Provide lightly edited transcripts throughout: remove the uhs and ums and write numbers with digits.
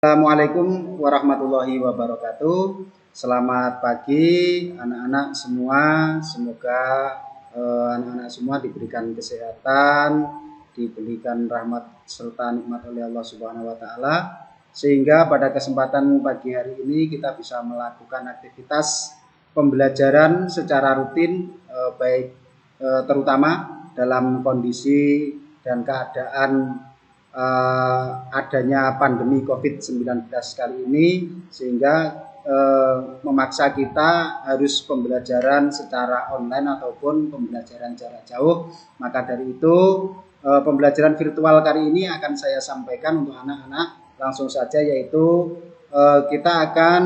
Assalamualaikum warahmatullahi wabarakatuh. Selamat pagi anak-anak semua. Semoga anak-anak semua diberikan kesehatan, diberikan rahmat serta nikmat oleh Allah Subhanahu wa taala, sehingga pada kesempatan pagi hari ini kita bisa melakukan aktivitas pembelajaran secara rutin, terutama dalam kondisi dan keadaan adanya pandemi COVID-19 kali ini, sehingga memaksa kita harus pembelajaran secara online ataupun pembelajaran jarak jauh. Maka dari itu pembelajaran virtual kali ini akan saya sampaikan untuk anak-anak langsung saja, yaitu kita akan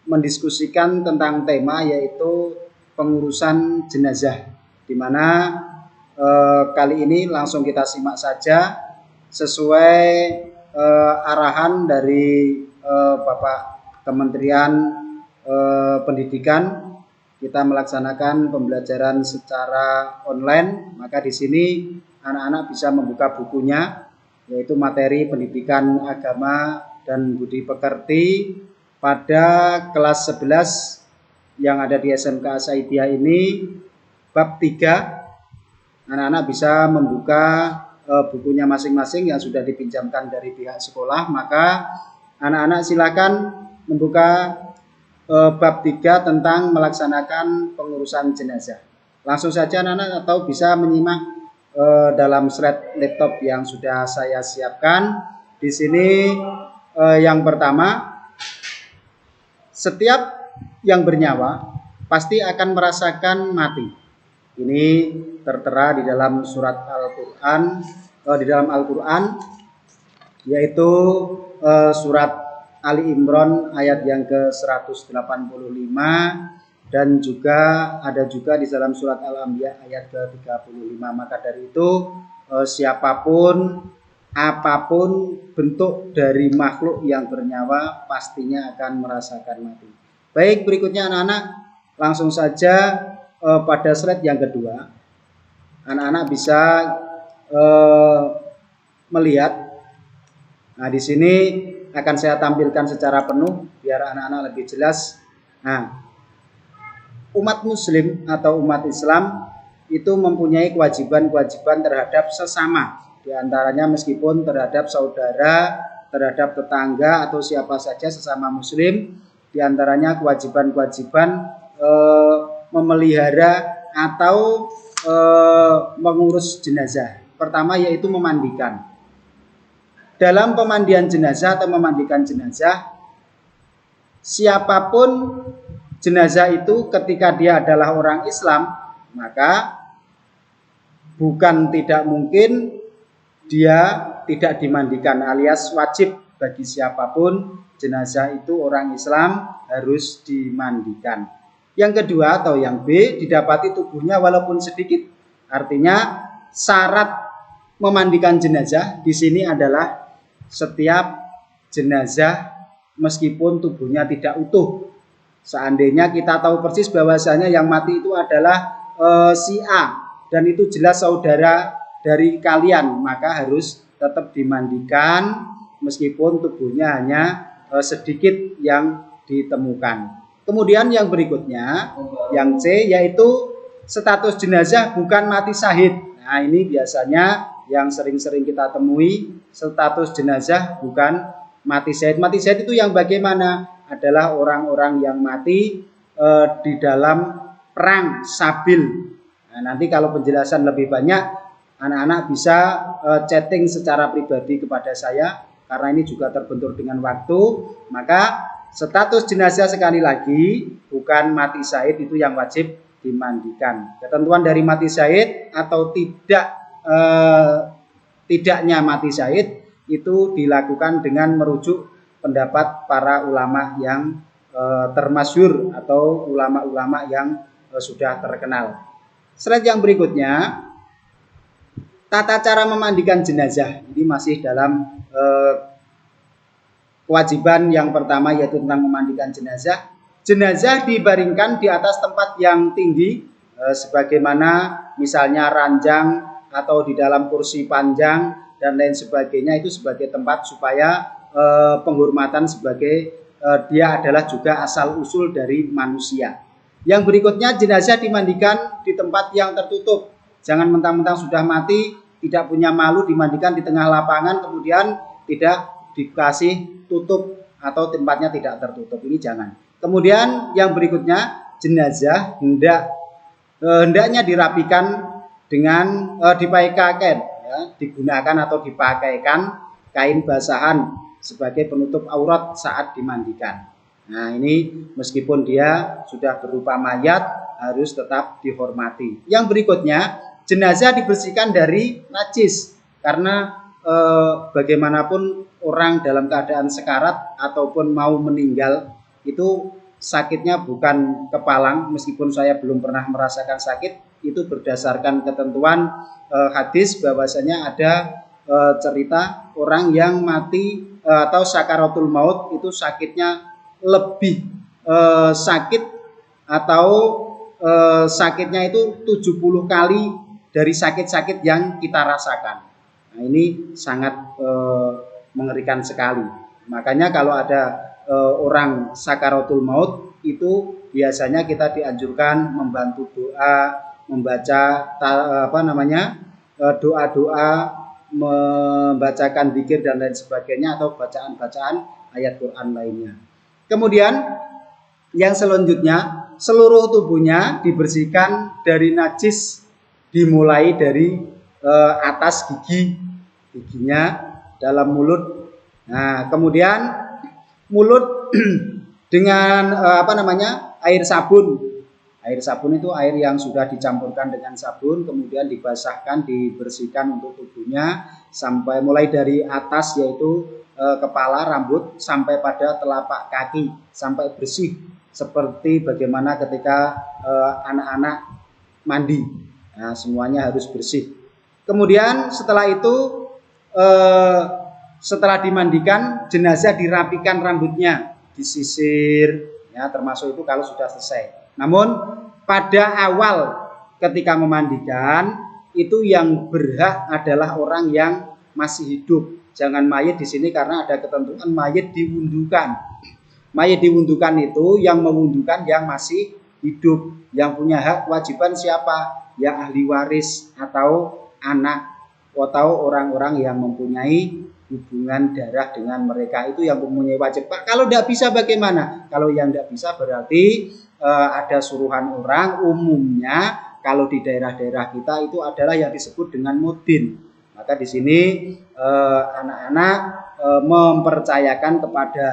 mendiskusikan tentang tema yaitu pengurusan jenazah, di mana kali ini langsung kita simak saja sesuai arahan dari Bapak Kementerian Pendidikan. Kita melaksanakan pembelajaran secara online, maka di sini anak-anak bisa membuka bukunya, yaitu materi pendidikan agama dan budi pekerti pada kelas 11 yang ada di SMK Saidiyah ini, bab 3. Anak-anak bisa membuka bukunya masing-masing yang sudah dipinjamkan dari pihak sekolah. Maka anak-anak silakan membuka bab 3 tentang melaksanakan pengurusan jenazah. Langsung saja anak-anak, atau bisa menyimak dalam slide laptop yang sudah saya siapkan. Di sini yang pertama, setiap yang bernyawa pasti akan merasakan mati. Ini tertera di dalam surat Al-Quran, yaitu surat Ali Imran ayat yang ke-185, dan juga ada juga di dalam surat Al-Anbiya ayat ke-35. Maka dari itu siapapun, apapun bentuk dari makhluk yang bernyawa pastinya akan merasakan mati. Baik, berikutnya anak-anak langsung saja pada slide yang kedua. Anak-anak bisa melihat. Nah, di sini akan saya tampilkan secara penuh biar anak-anak lebih jelas. Nah, umat muslim atau umat Islam itu mempunyai kewajiban-kewajiban terhadap sesama. Di antaranya meskipun terhadap saudara, terhadap tetangga atau siapa saja sesama muslim, di antaranya kewajiban-kewajiban memelihara atau mengurus jenazah. Pertama yaitu memandikan. Dalam pemandian jenazah atau memandikan jenazah, siapapun jenazah itu ketika dia adalah orang Islam, maka bukan tidak mungkin dia tidak dimandikan, alias wajib bagi siapapun jenazah itu orang Islam harus dimandikan. Yang kedua atau yang B, didapati tubuhnya walaupun sedikit. Artinya syarat memandikan jenazah di sini adalah setiap jenazah meskipun tubuhnya tidak utuh. Seandainya kita tahu persis bahwasanya yang mati itu adalah si A dan itu jelas saudara dari kalian, maka harus tetap dimandikan meskipun tubuhnya hanya sedikit yang ditemukan. Kemudian yang berikutnya, yang C, yaitu status jenazah bukan mati syahid. Nah, ini biasanya yang sering-sering kita temui, status jenazah bukan mati syahid. Mati syahid itu yang bagaimana? Adalah orang-orang yang mati di dalam perang Sabil. Nah, nanti kalau penjelasan lebih banyak, anak-anak bisa chatting secara pribadi kepada saya, karena ini juga terbentur dengan waktu. Maka status jenazah sekali lagi bukan mati syahid, itu yang wajib dimandikan. Ketentuan dari mati syahid atau tidaknya mati syahid itu dilakukan dengan merujuk pendapat para ulama yang termasyhur atau ulama-ulama yang sudah terkenal. Slide yang berikutnya, tata cara memandikan jenazah. Ini masih dalam kewajiban yang pertama, yaitu tentang memandikan jenazah. Jenazah dibaringkan di atas tempat yang tinggi, sebagaimana misalnya ranjang atau di dalam kursi panjang dan lain sebagainya, itu sebagai tempat supaya penghormatan sebagai dia adalah juga asal usul dari manusia. Yang berikutnya, jenazah dimandikan di tempat yang tertutup. Jangan mentang-mentang sudah mati, tidak punya malu dimandikan di tengah lapangan, kemudian tidak dikasih tutup atau tempatnya tidak tertutup. Ini jangan. Kemudian yang berikutnya, jenazah hendaknya dirapikan dengan dipakaikan, ya, digunakan atau dipakaikan kain basahan sebagai penutup aurat saat dimandikan. Nah, ini meskipun dia sudah berupa mayat harus tetap dihormati. Yang berikutnya, jenazah dibersihkan dari najis karena bagaimanapun orang dalam keadaan sekarat ataupun mau meninggal itu sakitnya bukan kepalang, meskipun saya belum pernah merasakan sakit, itu berdasarkan ketentuan hadis bahwasanya ada cerita orang yang mati atau sakaratul maut itu sakitnya lebih sakit atau sakitnya itu 70 kali dari sakit-sakit yang kita rasakan. Nah, ini sangat mengerikan sekali. Makanya kalau ada orang sakaratul maut itu biasanya kita dianjurkan membantu doa, membaca doa-doa, membacakan zikir dan lain sebagainya atau bacaan-bacaan ayat Quran lainnya. Kemudian yang selanjutnya, seluruh tubuhnya dibersihkan dari najis dimulai dari atas giginya dalam mulut. Nah, kemudian mulut dengan air sabun. Air sabun itu air yang sudah dicampurkan dengan sabun, kemudian dibasahkan, dibersihkan untuk tubuhnya sampai mulai dari atas yaitu kepala, rambut sampai pada telapak kaki sampai bersih seperti bagaimana ketika anak-anak mandi. Nah, semuanya harus bersih. Kemudian setelah itu setelah dimandikan, jenazah dirapikan rambutnya, disisir, ya, termasuk itu kalau sudah selesai. Namun pada awal ketika memandikan itu yang berhak adalah orang yang masih hidup. Jangan mayit di sini karena ada ketentuan mayit diwundukan. Mayit diwundukan itu yang mewundukan yang masih hidup, yang punya hak kewajiban siapa? Ya ahli waris atau anak atau orang-orang yang mempunyai hubungan darah dengan mereka, itu yang mempunyai wajib. Pak, kalau tidak bisa bagaimana? Kalau yang tidak bisa berarti ada suruhan orang, umumnya kalau di daerah-daerah kita itu adalah yang disebut dengan mudin. Maka di sini anak-anak mempercayakan kepada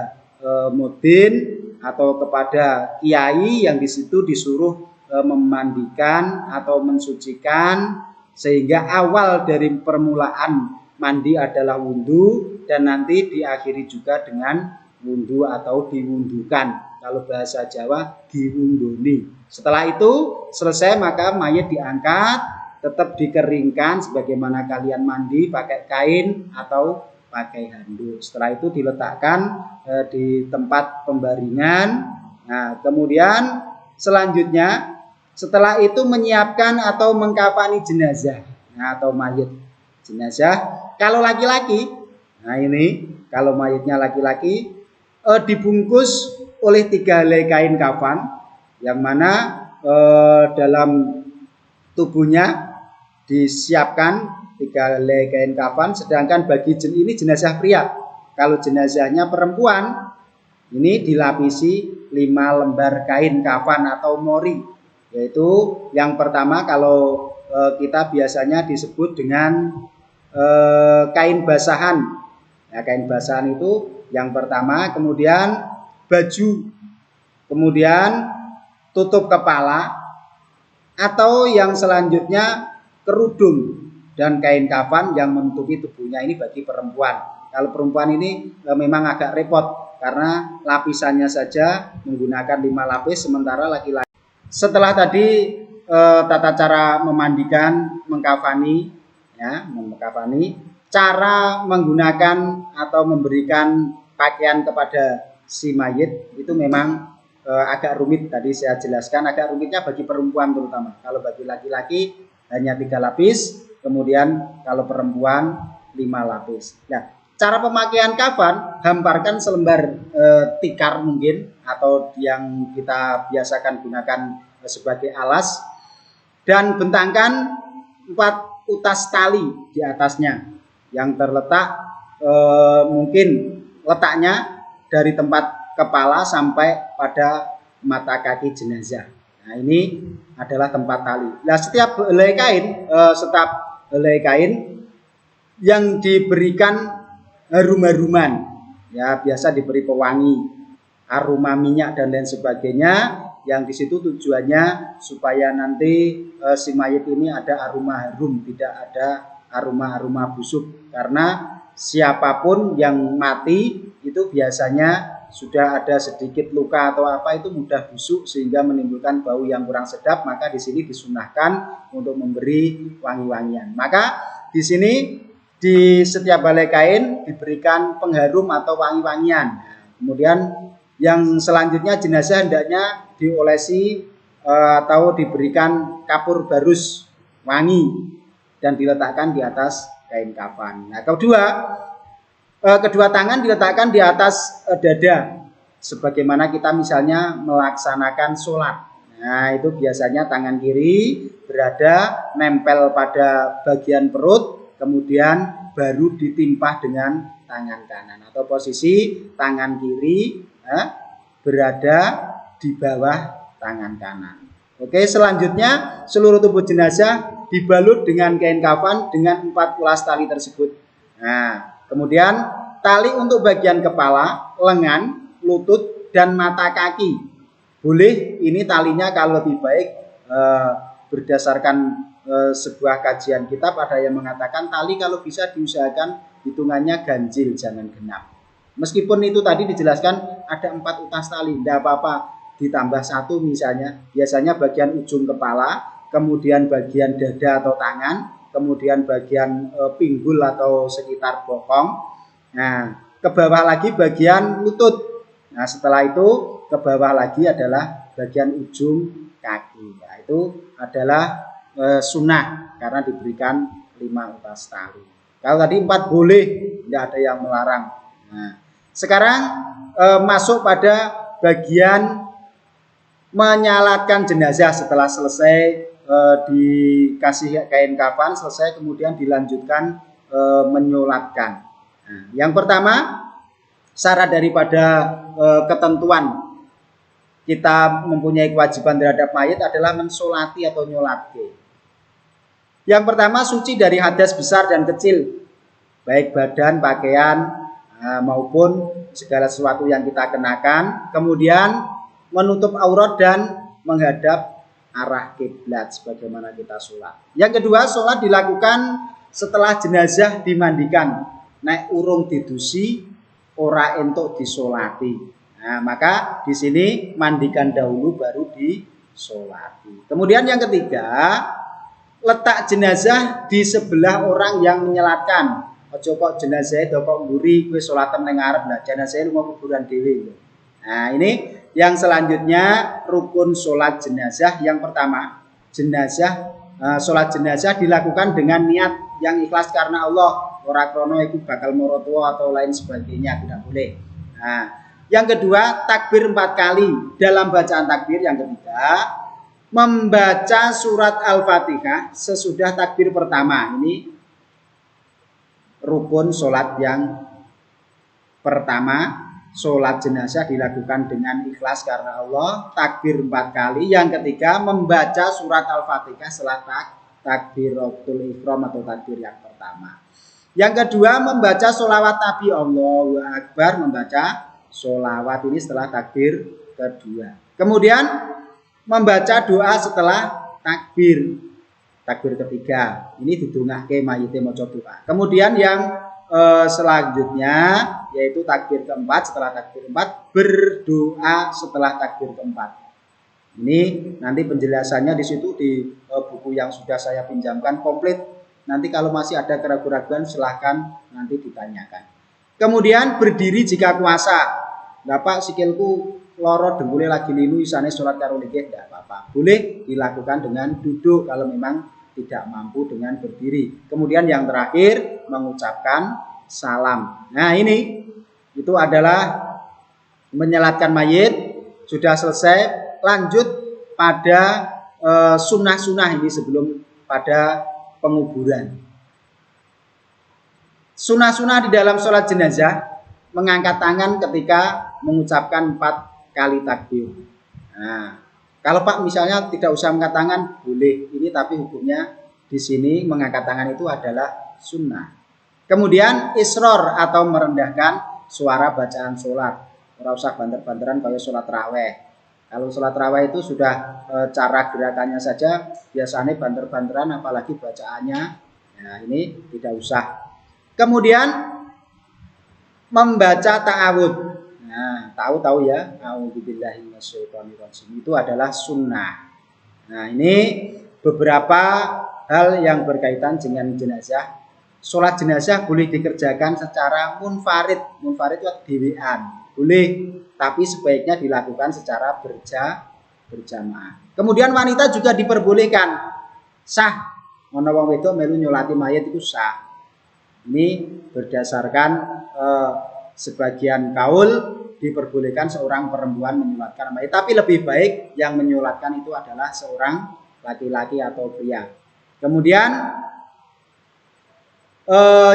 mudin atau kepada kiai yang di situ disuruh memandikan atau mensucikan, sehingga awal dari permulaan mandi adalah wudhu dan nanti diakhiri juga dengan wudhu atau diwundukan. Kalau bahasa Jawa diwunduni. Setelah itu selesai maka mayat diangkat, tetap dikeringkan sebagaimana kalian mandi pakai kain atau pakai handuk. Setelah itu diletakkan di tempat pembaringan. Nah, kemudian selanjutnya setelah itu menyiapkan atau mengkafani jenazah, nah, atau mayat. Jenazah kalau laki-laki, nah ini kalau mayatnya laki-laki dibungkus oleh 3 helai kain kafan yang mana dalam tubuhnya disiapkan 3 helai kain kafan. Sedangkan bagi ini jenazah pria. Kalau jenazahnya perempuan ini dilapisi 5 lembar kain kafan atau mori. Yaitu yang pertama kalau kita biasanya disebut dengan kain basahan. Ya, kain basahan itu yang pertama, kemudian baju, kemudian tutup kepala, atau yang selanjutnya kerudung dan kain kafan yang menutupi tubuhnya. Ini bagi perempuan. Kalau perempuan ini memang agak repot karena lapisannya saja menggunakan 5 lapis, sementara laki-laki. Setelah tadi tata cara memandikan, mengkafani, ya, mengkafani, cara menggunakan atau memberikan pakaian kepada si mayit itu memang agak rumit. Tadi saya jelaskan agak rumitnya bagi perempuan terutama. Kalau bagi laki-laki hanya 3 lapis, kemudian kalau perempuan 5 lapis. Nah, Cara pemakaian kafan, hamparkan selembar tikar mungkin atau yang kita biasakan gunakan sebagai alas dan bentangkan 4 utas tali di atasnya yang terletak mungkin letaknya dari tempat kepala sampai pada mata kaki jenazah. Nah, ini adalah tempat tali. Nah, setiap helai kain yang diberikan harum-haruman, ya biasa diberi pewangi, aroma minyak dan lain sebagainya, yang di situ tujuannya supaya nanti si mayit ini ada aroma harum, tidak ada aroma busuk, karena siapapun yang mati itu biasanya sudah ada sedikit luka atau apa itu mudah busuk sehingga menimbulkan bau yang kurang sedap, maka di sini disunahkan untuk memberi wangi-wangian. Maka di sini di setiap helai kain diberikan pengharum atau wangi-wangian. Kemudian yang selanjutnya jenazah hendaknya diolesi atau diberikan kapur barus wangi dan diletakkan di atas kain kafan. Nah, kedua tangan diletakkan di atas dada, sebagaimana kita misalnya melaksanakan sholat. Nah, itu biasanya tangan kiri berada nempel pada bagian perut, kemudian baru ditimpa dengan tangan kanan, atau posisi tangan kiri berada di bawah tangan kanan. Oke, selanjutnya seluruh tubuh jenazah dibalut dengan kain kafan dengan 4 ulas tali tersebut. Nah, kemudian tali untuk bagian kepala, lengan, lutut, dan mata kaki. Boleh ini talinya kalau lebih baik berdasarkan sebuah kajian kitab ada yang mengatakan tali kalau bisa diusahakan hitungannya ganjil, jangan genap. Meskipun itu tadi dijelaskan ada 4 utas tali, tidak apa-apa ditambah 1 misalnya. Biasanya bagian ujung kepala, kemudian bagian dada atau tangan, kemudian bagian pinggul atau sekitar bokong. Nah, ke bawah lagi bagian lutut. Nah, setelah itu ke bawah lagi adalah bagian ujung kaki. Nah, itu adalah sunnah karena diberikan 5 utas tali. Kalau tadi 4 boleh, tidak ada yang melarang. Nah, sekarang masuk pada bagian menyalatkan jenazah setelah selesai dikasih kain kafan, selesai kemudian dilanjutkan menyolatkan. Nah, yang pertama syarat daripada ketentuan kita mempunyai kewajiban terhadap mayit adalah mensolati atau nyolatke. Yang pertama suci dari hadas besar dan kecil, baik badan, pakaian maupun segala sesuatu yang kita kenakan. Kemudian menutup aurat dan menghadap arah kiblat sebagaimana kita sholat. Yang kedua, sholat dilakukan setelah jenazah dimandikan. Nek urung didusi, ora entuk disolati. Nah, maka di sini mandikan dahulu baru disolati. Kemudian yang ketiga, letak jenazah di sebelah orang yang menyelatkan. Ojo kok jenazah itu kok mburi kowe salatan ning ngarep, nah jenazah lunga kuburan dhewe. Nah, ini yang selanjutnya rukun sholat jenazah. Yang pertama, sholat jenazah dilakukan dengan niat yang ikhlas karena Allah. Ora krono iku bakal mara tuwa atau lain sebagainya, tidak boleh. Nah, yang kedua, takbir 4 kali. Dalam bacaan takbir yang ketiga, membaca surat Al-Fatihah sesudah takbir pertama. Ini rukun sholat yang pertama. Sholat jenazah dilakukan dengan ikhlas karena Allah, takbir 4 kali. Yang ketiga, membaca surat Al-Fatihah setelah takbiratul ihram atau takbir yang pertama. Yang kedua, membaca sholawat Nabi, Allahu Akbar, membaca sholawat ini setelah takbir kedua. Kemudian membaca doa setelah takbir ketiga. Ini didongahke mayite maca doa. Kemudian yang selanjutnya yaitu takbir keempat, setelah takbir keempat berdoa setelah takbir keempat. Ini nanti penjelasannya di situ di buku yang sudah saya pinjamkan komplit. Nanti kalau masih ada keraguan-keraguan silahkan nanti ditanyakan. Kemudian berdiri jika kuasa. Bapak sikilku loro dengkule lagi linu isane sholat karo niki tidak apa-apa. Boleh dilakukan dengan duduk kalau memang tidak mampu dengan berdiri. Kemudian yang terakhir mengucapkan salam. Nah ini itu adalah menyolatkan mayit. Sudah selesai, lanjut pada sunnah-sunnah ini sebelum pada penguburan. Sunnah-sunnah di dalam sholat jenazah, mengangkat tangan ketika mengucapkan 4 kali takbir. Nah, kalau Pak misalnya tidak usah mengangkat tangan, boleh. Ini tapi hukumnya di sini mengangkat tangan itu adalah sunnah. Kemudian isror atau merendahkan suara bacaan sholat. Ora usah banter-banteran kayak sholat raweh. Kalau sholat raweh itu sudah cara gerakannya saja biasanya banter-banteran, apalagi bacaannya. Nah ini tidak usah. Kemudian membaca ta'awud. Nah tahu ya, a'udzubillahi minasyaitonirrajim, itu adalah sunnah. Nah ini beberapa hal yang berkaitan dengan jenazah. Sholat jenazah boleh dikerjakan secara munfarid. Munfarid itu dhewean. Boleh, tapi sebaiknya dilakukan secara berjamaah. Kemudian wanita juga diperbolehkan, sah. Ana wong wedok melu nyolati mayit itu sah. Ini berdasarkan sebagian kaul diperbolehkan seorang perempuan menyolatkan mayit, tapi lebih baik yang menyolatkan itu adalah seorang laki-laki atau pria. Kemudian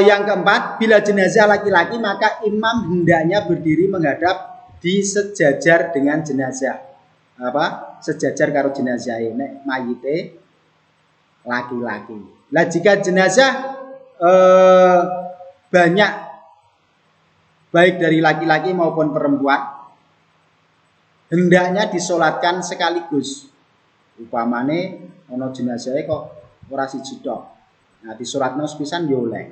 yang keempat, bila jenazah laki-laki maka imam hendaknya berdiri menghadap di sejajar dengan jenazah. Sejajar karo jenazah ini mayite laki-laki. Nah jika jenazah banyak baik dari laki-laki maupun perempuan, hendaknya disolatkan sekaligus. Upamane ono jenazahnya kok ora siji tok. Nah, disuratno sepisan yo oleh.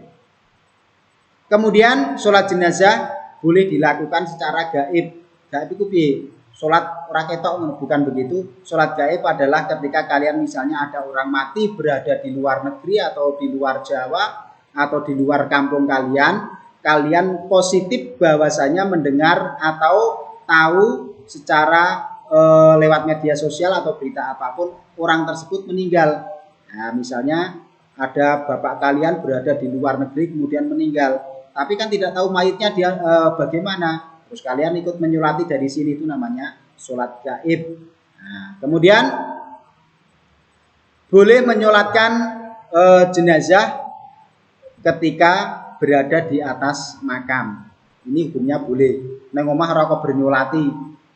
Kemudian sholat jenazah boleh dilakukan secara gaib. Gaib itu piye? Sholat ora ketok, bukan begitu. Sholat gaib adalah ketika kalian misalnya ada orang mati berada di luar negeri atau di luar Jawa atau di luar kampung kalian positif bahwasanya mendengar atau tahu secara lewat media sosial atau berita apapun orang tersebut meninggal. Nah, misalnya ada bapak kalian berada di luar negeri kemudian meninggal, tapi kan tidak tahu mayitnya dia bagaimana. Terus kalian ikut menyolati dari sini, itu namanya sholat gaib. Nah, kemudian boleh menyolatkan jenazah ketika berada di atas makam. Ini hukumnya boleh. Neng omah ora kok bernyolati,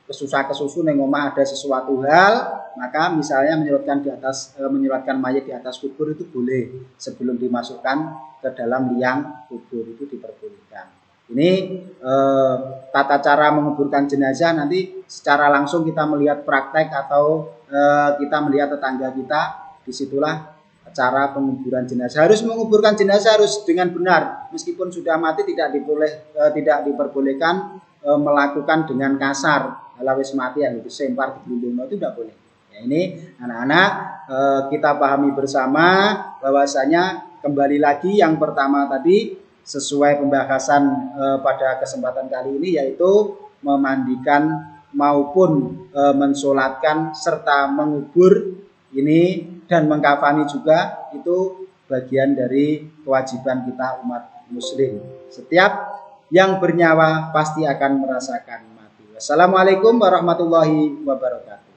kesusah-kesusu neng omah ada sesuatu hal, maka misalnya menyolatkan mayit di atas kubur itu boleh sebelum dimasukkan ke dalam liang kubur, itu diperbolehkan. Ini tata cara menguburkan jenazah, nanti secara langsung kita melihat praktek atau kita melihat tetangga kita, disitulah cara penguburan jenazah. Harus menguburkan jenazah harus dengan benar, meskipun sudah mati tidak diperbolehkan melakukan dengan kasar. Kalau wis mati ya itu sempar digelundung itu tidak boleh. Ya, ini anak-anak kita pahami bersama bahwasanya kembali lagi yang pertama tadi sesuai pembahasan pada kesempatan kali ini, yaitu memandikan maupun mensolatkan serta mengubur ini dan mengkafani juga, itu bagian dari kewajiban kita umat muslim. Setiap yang bernyawa pasti akan merasakan mati. Wassalamualaikum warahmatullahi wabarakatuh.